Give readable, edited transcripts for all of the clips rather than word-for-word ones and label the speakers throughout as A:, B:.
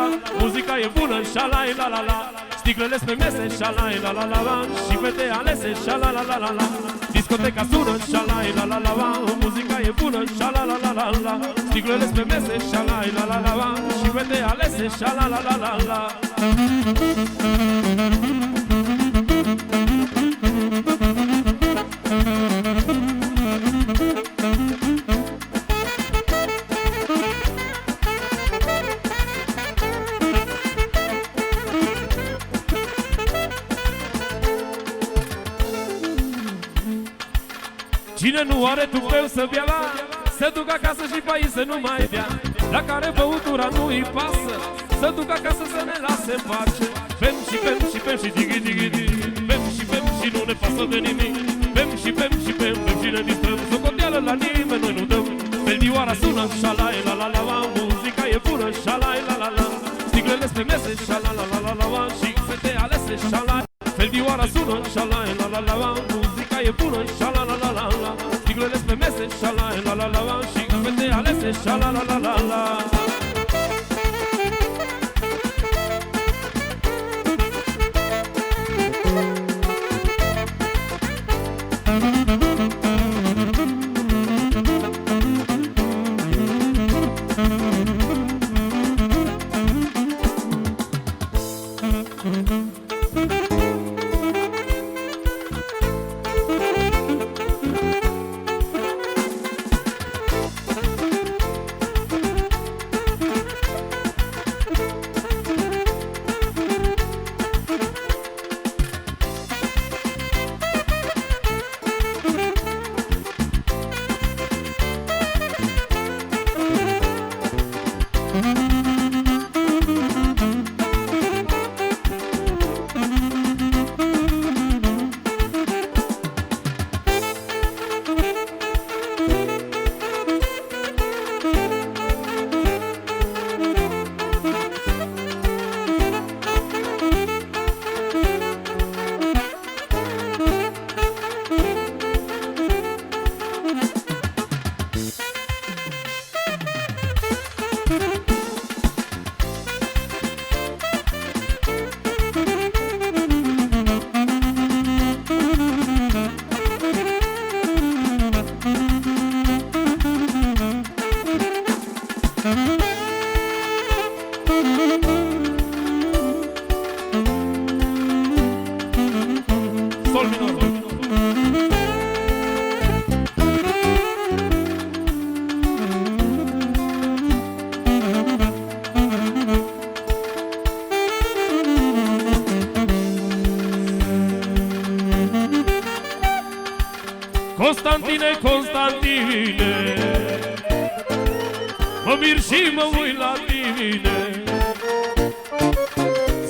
A: la. Muzica e bună, șalai la la la. Sticlele pe mese, șalai la la la la. Și fete alese, șala la la la la. Discoteca sună, șalai la la la la. Muzica e bună, șala la la la la. Sticlele pe mese, șalai la la la la. Și fete alese, șala la la la la. Cine nu are tupeu să bea la, să duc acasă și pe aici să nu mai bea. La care băutura nu-i pasă, să duc acasă să ne lase în pace. Bem și bem și bem și digi digi digi. Bem și bem și nu ne pasă de nimic. Bem și bem și bem, bem și ne distrăm. Socoteală la nimeni noi nu dăm. Feldioara sună, șalai la la la la. Muzica e bună, șalai la la la. Sticlele pe mese, șala la la la la la. Și fete alese, șalai. Feldioara sună, șalai la la la la. Muzica e bună, șala la la la la. Sticlele pe mese, șalai la la la la. Și fete alese, șala la la la la. Sol minor. Constantine, Constantine, mă mir și mă uit la tine.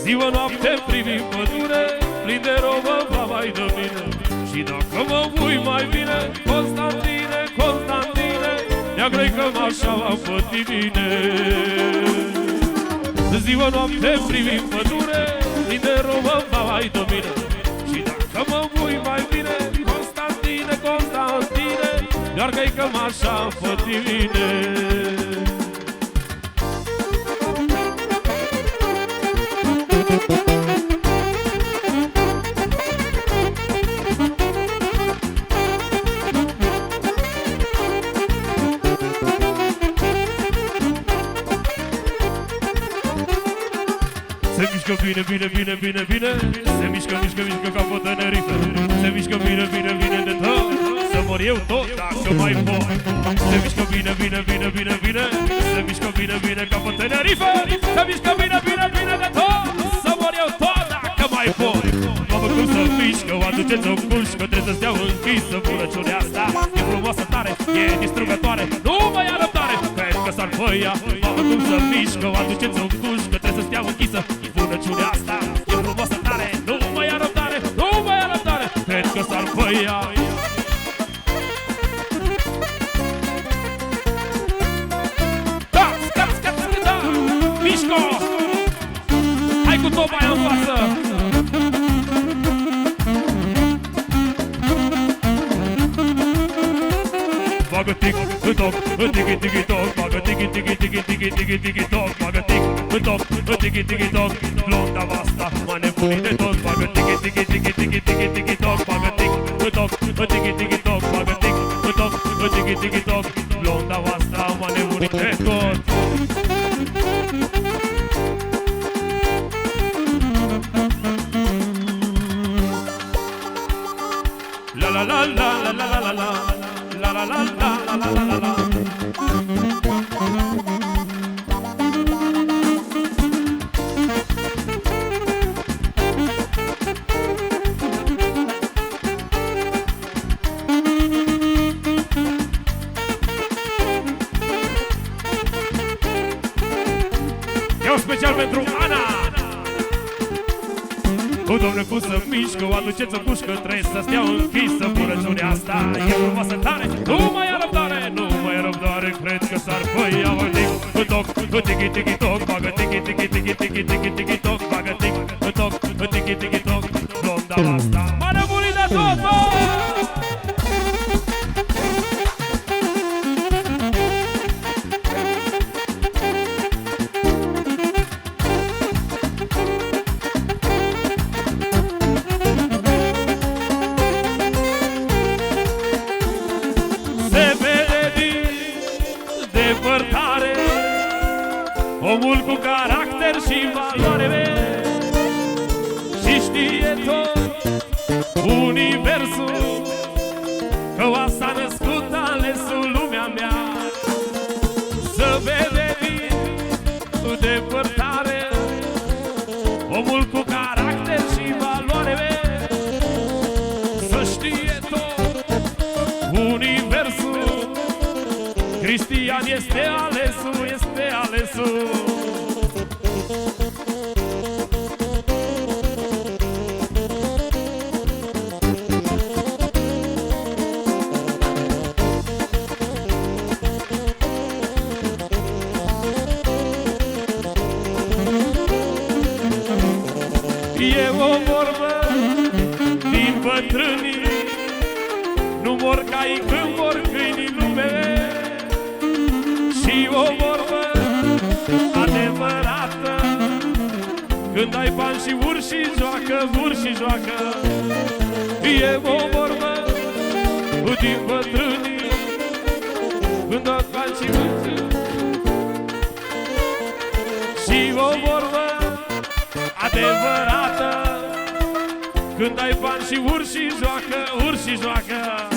A: Ziua noapte privim pădure, plin de robă va mai de mine. Și dacă mă uit mai bine, Constantine, Constantine, neagră-i cămașa pe tine. Ziua noapte privim pădure, plin de robă va mai de mine. Și dacă mă uit mai bine, Constantine, Constantine, neagră-i cămașa pe tine. Se mișcă bine, bine, bine, bine, bine. Se mișcă, mișcă, mișcă ca pe Tenerife. Se mișcă bine, bine, bine de tot. Să mor eu tot dacă mai pot. Se mișcă bine, bine, bine, bine, bine. Se mișcă bine, bine ca pe Tenerife. Se mișcă bine, bine, bine de tot. Să mor eu tot dacă mai pot. Mamă cum să mișcă, o aduceți o pușcă. Trebuie să stea închisă bunăciunea asta. E frumoasă tare, e distrugătoare. Nu mai are răbdare, pentru că s-ar făia. Mamă cum să mișcă, o aduceți o pușcă. Trebuie să stea închisă bunăciunea asta. E frumoasă tare, nu mai are răbdare. Nu mai are răbdare, pentru că s-ar făia. Da, scați, scați, da, mișco. Hai cu topa aia în față. bagă tic, toc, tiki tiki toc, bagă tiki tiki tiki tiki tiki tiki toc, bagă tic, toc, tiki tiki toc, blonda vasta, m-a nebunit de tot, bagă tiki tiki tiki tiki tiki tiki toc, bagă tic, toc, tiki tiki toc, bagă tic, toc, tiki tiki toc, blonda vasta, m-a nebunit de tot. La la la la la la la la la la la la la la la. Eu special pentru Ana. O, Doamne, cum să mișcă, o aduceți o pușcă, trebuie să stea închisă purăciunea asta. E frumoasă tare, nu mai e răbdare, nu mai e răbdare, cred că s-ar făia o tic, toc, tiki tiki toc, bagă tiki tiki tiki tiki tiki tiki toc, bagă tic, toc, tiki tiki toc, blonda asta, m-a nebunit de tot, bă! Omul cu caracter și valoare și știe tot universul, că s-a născut alesul lumea mea. Să vede din depărtare omul cu caracter și valoare, să știe tot universul, Cristian este alesul, este alesul. E o vorbă din bătrânii, nu mor caii când mor câinii lume. Și o vorbă adevărată, când ai bani și urși și joacă, urși și joacă. E o vorbă din bătrânii, când ai bani și urși. Și o vorbă adevărată, când ai bani și urși și joacă, urși și joacă.